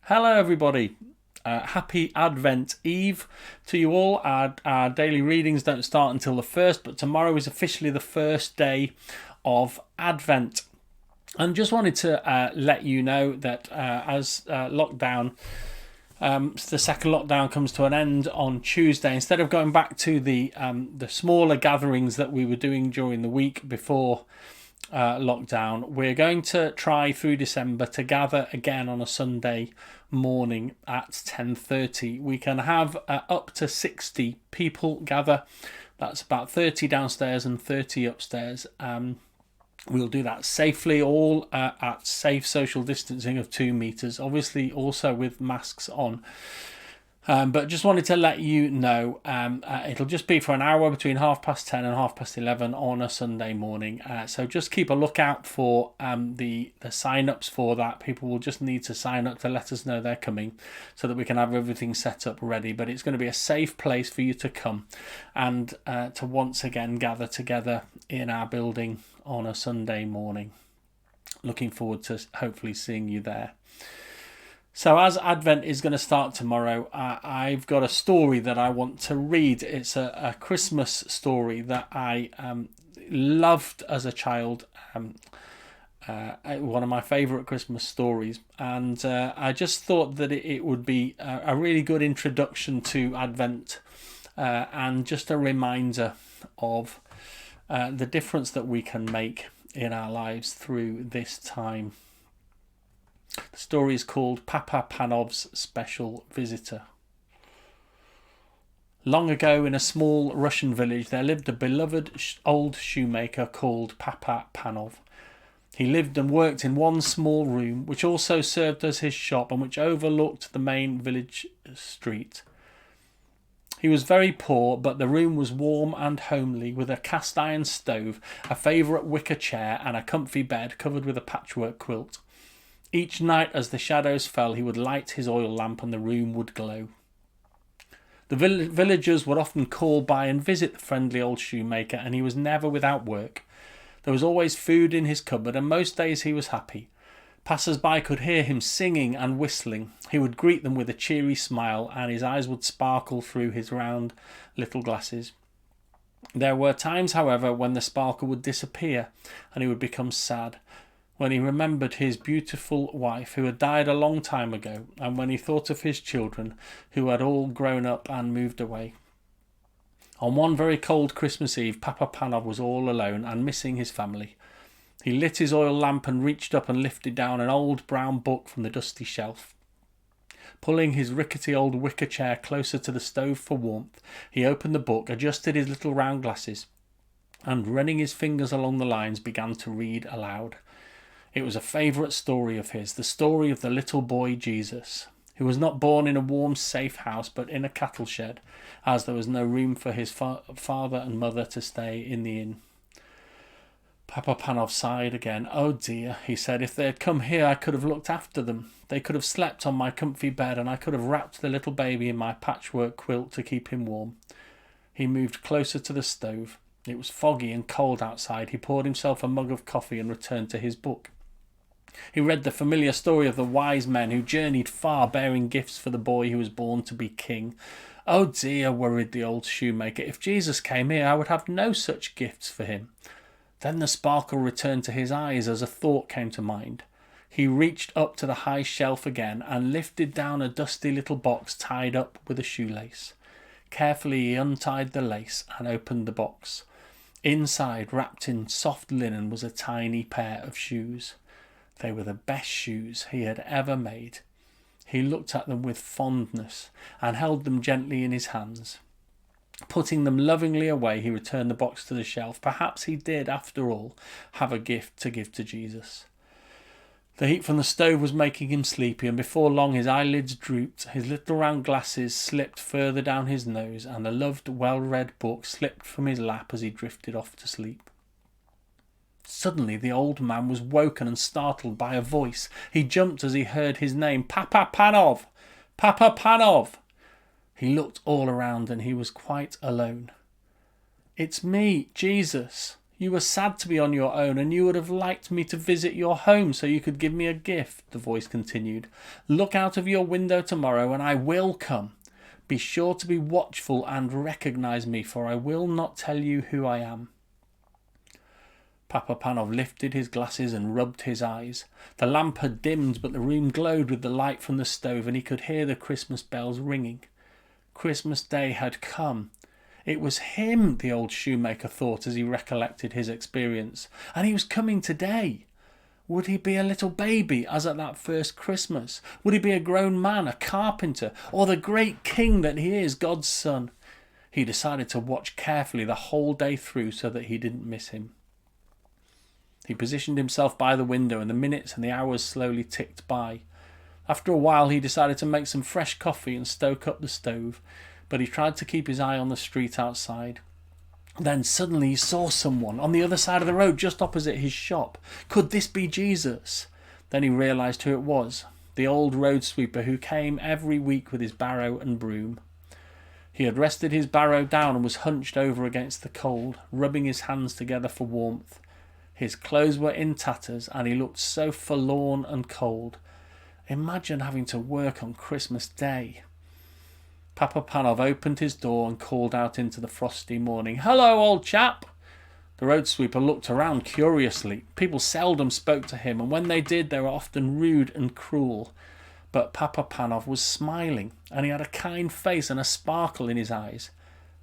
Hello, everybody. Happy Advent Eve to you all. Our daily readings don't start until the 1st, but tomorrow is officially the first day of Advent. And just wanted to let you know that as lockdown, the second lockdown comes to an end on Tuesday, instead of going back to the smaller gatherings that we were doing during the week before lockdown, we're going to try through December to gather again on a Sunday morning at 10:30. We can have up to 60 people gather. That's about 30 downstairs and 30 upstairs. We'll do that safely, all at safe social distancing of 2 meters, obviously also with masks on. But just wanted to let you know, it'll just be for an hour between 10:30 and 11:30 on a Sunday morning. So just keep a lookout for the sign-ups for that. People will just need to sign up to let us know they're coming so that we can have everything set up ready. But it's going to be a safe place for you to come and to once again gather together in our building on a Sunday morning. Looking forward to hopefully seeing you there. So as Advent is going to start tomorrow, I've got a story that I want to read. It's a Christmas story that I loved as a child, one of my favourite Christmas stories. And I just thought that it would be a really good introduction to Advent and just a reminder of the difference that we can make in our lives through this time. The story is called Papa Panov's Special Visitor. Long ago, in a small Russian village, there lived a beloved old shoemaker called Papa Panov. He lived and worked in one small room, which also served as his shop and which overlooked the main village street. He was very poor, but the room was warm and homely, with a cast iron stove, a favourite wicker chair, and a comfy bed covered with a patchwork quilt. Each night as the shadows fell, he would light his oil lamp and the room would glow. The villagers would often call by and visit the friendly old shoemaker, and he was never without work. There was always food in his cupboard, and most days he was happy. Passers-by could hear him singing and whistling. He would greet them with a cheery smile, and his eyes would sparkle through his round little glasses. There were times, however, when the sparkle would disappear, and he would become sad, when he remembered his beautiful wife who had died a long time ago, and when he thought of his children who had all grown up and moved away. On one very cold Christmas Eve, Papa Panov was all alone and missing his family. He lit his oil lamp and reached up and lifted down an old brown book from the dusty shelf. Pulling his rickety old wicker chair closer to the stove for warmth, he opened the book, adjusted his little round glasses, and running his fingers along the lines began to read aloud. It was a favourite story of his, the story of the little boy Jesus, who was not born in a warm, safe house, but in a cattle shed, as there was no room for his father and mother to stay in the inn. Papa Panov sighed again. "Oh dear," he said, "if they had come here I could have looked after them. They could have slept on my comfy bed, and I could have wrapped the little baby in my patchwork quilt to keep him warm." He moved closer to the stove. It was foggy and cold outside. He poured himself a mug of coffee and returned to his book. He read the familiar story of the wise men who journeyed far bearing gifts for the boy who was born to be king. "Oh dear," worried the old shoemaker, "if Jesus came here I would have no such gifts for him." Then the sparkle returned to his eyes as a thought came to mind. He reached up to the high shelf again and lifted down a dusty little box tied up with a shoelace. Carefully he untied the lace and opened the box. Inside, wrapped in soft linen, was a tiny pair of shoes. They were the best shoes he had ever made. He looked at them with fondness and held them gently in his hands. Putting them lovingly away, he returned the box to the shelf. Perhaps he did, after all, have a gift to give to Jesus. The heat from the stove was making him sleepy, and before long his eyelids drooped, his little round glasses slipped further down his nose, and the loved, well-read book slipped from his lap as he drifted off to sleep. Suddenly the old man was woken and startled by a voice. He jumped as he heard his name. "Papa Panov! Papa Panov!" He looked all around and he was quite alone. "It's me, Jesus. You were sad to be on your own, and you would have liked me to visit your home so you could give me a gift," the voice continued. "Look out of your window tomorrow, and I will come. Be sure to be watchful and recognise me, for I will not tell you who I am." Papa Panov lifted his glasses and rubbed his eyes. The lamp had dimmed, but the room glowed with the light from the stove, and he could hear the Christmas bells ringing. Christmas Day had come. It was him, the old shoemaker thought as he recollected his experience, and he was coming today. Would he be a little baby, as at that first Christmas? Would he be a grown man, a carpenter, or the great king that he is, God's son? He decided to watch carefully the whole day through so that he didn't miss him. He positioned himself by the window, and the minutes and the hours slowly ticked by. After a while he decided to make some fresh coffee and stoke up the stove, but he tried to keep his eye on the street outside. Then suddenly he saw someone on the other side of the road, just opposite his shop. Could this be Jesus? Then he realised who it was, the old road sweeper who came every week with his barrow and broom. He had rested his barrow down and was hunched over against the cold, rubbing his hands together for warmth. His clothes were in tatters, and he looked so forlorn and cold. Imagine having to work on Christmas Day. Papa Panov opened his door and called out into the frosty morning, "Hello, old chap!" The road sweeper looked around curiously. People seldom spoke to him, and when they did, they were often rude and cruel. But Papa Panov was smiling, and he had a kind face and a sparkle in his eyes.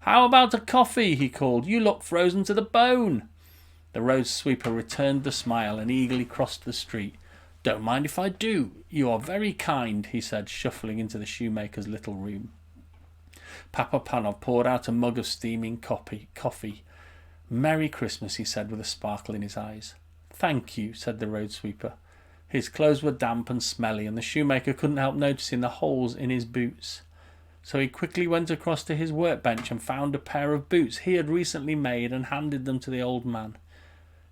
"How about a coffee?" he called. "You look frozen to the bone." The road sweeper returned the smile and eagerly crossed the street. "Don't mind if I do. You are very kind," he said, shuffling into the shoemaker's little room. Papa Panov poured out a mug of steaming coffee. "Merry Christmas," he said with a sparkle in his eyes. "Thank you," said the road sweeper. His clothes were damp and smelly, and the shoemaker couldn't help noticing the holes in his boots. So he quickly went across to his workbench and found a pair of boots he had recently made and handed them to the old man.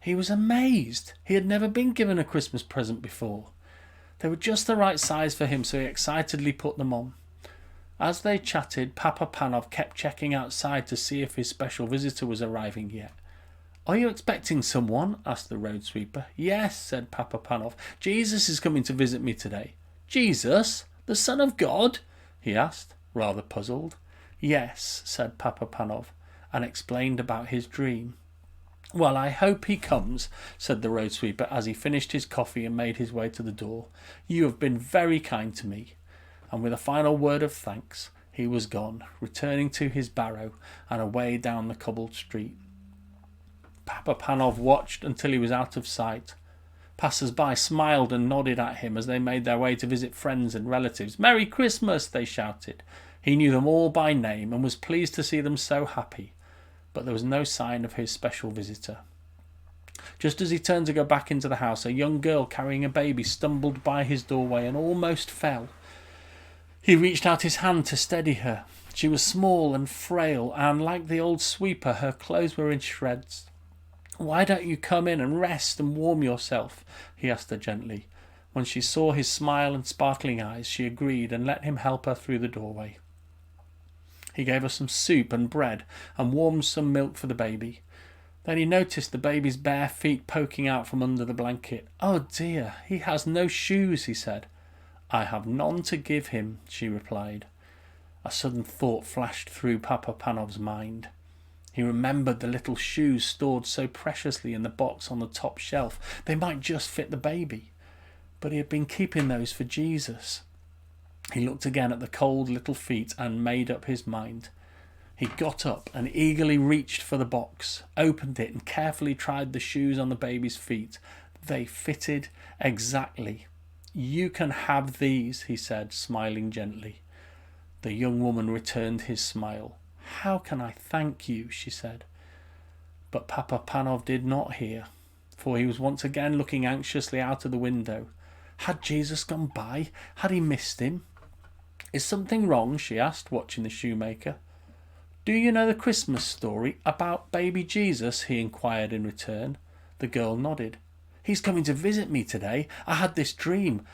He was amazed. He had never been given a Christmas present before. They were just the right size for him, so he excitedly put them on. As they chatted, Papa Panov kept checking outside to see if his special visitor was arriving yet. "Are you expecting someone?" asked the road sweeper. "Yes," said Papa Panov. "Jesus is coming to visit me today." "Jesus? The Son of God?" he asked, rather puzzled. "Yes," said Papa Panov, and explained about his dream. "Well, I hope he comes," said the road sweeper as he finished his coffee and made his way to the door. "You have been very kind to me." And with a final word of thanks, he was gone, returning to his barrow and away down the cobbled street. Papa Panov watched until he was out of sight. Passers-by smiled and nodded at him as they made their way to visit friends and relatives. "Merry Christmas!" they shouted. He knew them all by name and was pleased to see them so happy, but there was no sign of his special visitor. Just as he turned to go back into the house, a young girl carrying a baby stumbled by his doorway and almost fell. He reached out his hand to steady her. She was small and frail, and like the old sweeper, her clothes were in shreds. "Why don't you come in and rest and warm yourself?" he asked her gently. When she saw his smile and sparkling eyes, she agreed and let him help her through the doorway. He gave her some soup and bread and warmed some milk for the baby. Then he noticed the baby's bare feet poking out from under the blanket. "Oh dear, he has no shoes," he said. "I have none to give him," she replied. A sudden thought flashed through Papa Panov's mind. He remembered the little shoes stored so preciously in the box on the top shelf. They might just fit the baby. But he had been keeping those for Jesus. He looked again at the cold little feet and made up his mind. He got up and eagerly reached for the box, opened it and carefully tried the shoes on the baby's feet. They fitted exactly. "You can have these," he said, smiling gently. The young woman returned his smile. "How can I thank you?" she said. But Papa Panov did not hear, for he was once again looking anxiously out of the window. Had Jesus gone by? Had he missed him? "Is something wrong?" she asked, watching the shoemaker. "Do you know the Christmas story about baby Jesus?" he inquired in return. The girl nodded. "He's coming to visit me today. I had this dream.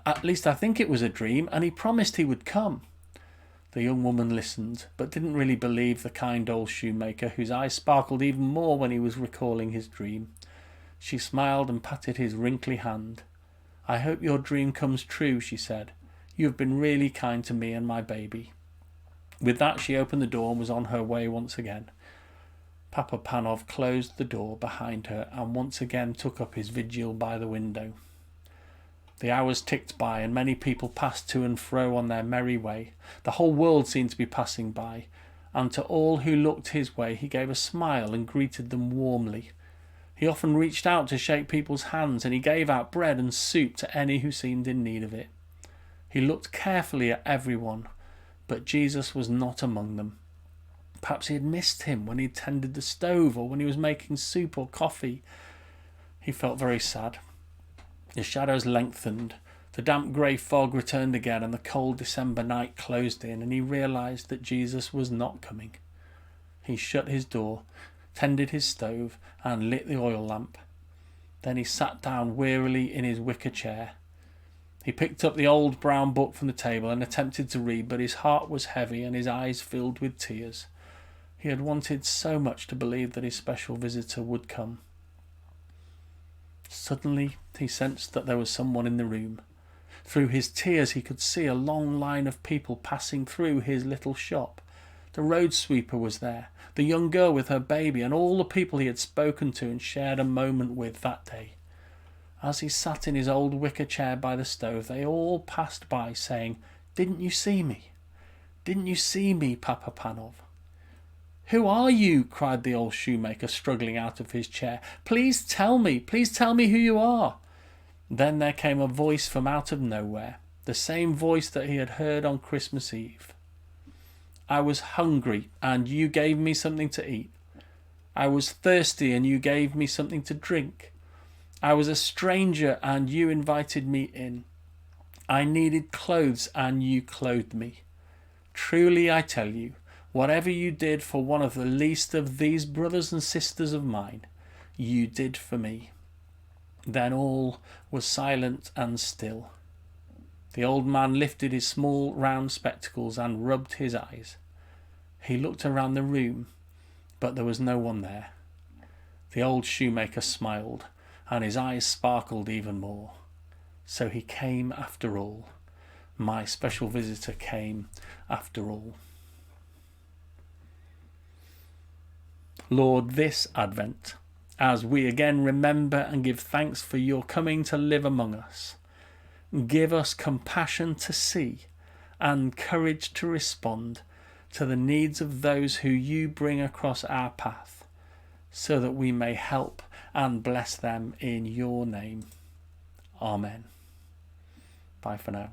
At least I think it was a dream, and he promised he would come." The young woman listened, but didn't really believe the kind old shoemaker, whose eyes sparkled even more when he was recalling his dream. She smiled and patted his wrinkly hand. "I hope your dream comes true," she said. "You have been really kind to me and my baby." With that, she opened the door and was on her way once again. Papa Panov closed the door behind her and once again took up his vigil by the window. The hours ticked by, and many people passed to and fro on their merry way. The whole world seemed to be passing by, and to all who looked his way he gave a smile and greeted them warmly. He often reached out to shake people's hands, and he gave out bread and soup to any who seemed in need of it. He looked carefully at everyone, but Jesus was not among them. Perhaps he had missed him when he tended the stove, or when he was making soup or coffee. He felt very sad. The shadows lengthened, the damp grey fog returned again, and the cold December night closed in, and he realised that Jesus was not coming. He shut his door, tended his stove, and lit the oil lamp. Then he sat down wearily in his wicker chair. He picked up the old brown book from the table and attempted to read, but his heart was heavy and his eyes filled with tears. He had wanted so much to believe that his special visitor would come. Suddenly he sensed that there was someone in the room. Through his tears he could see a long line of people passing through his little shop. The road sweeper was there, the young girl with her baby, and all the people he had spoken to and shared a moment with that day. As he sat in his old wicker chair by the stove, they all passed by saying, "Didn't you see me? Didn't you see me, Papa Panov?" "Who are you?" cried the old shoemaker, struggling out of his chair. Please tell me who you are." Then there came a voice from out of nowhere, the same voice that he had heard on Christmas Eve. "I was hungry, and you gave me something to eat. I was thirsty, and you gave me something to drink. I was a stranger, and you invited me in. I needed clothes, and you clothed me. Truly I tell you, whatever you did for one of the least of these brothers and sisters of mine, you did for me." Then all was silent and still. The old man lifted his small round spectacles and rubbed his eyes. He looked around the room, but there was no one there. The old shoemaker smiled, and his eyes sparkled even more. So he came after all. My special visitor came after all. Lord, this Advent, as we again remember and give thanks for your coming to live among us, give us compassion to see and courage to respond to the needs of those who you bring across our path, so that we may help and bless them in your name. Amen. Bye for now.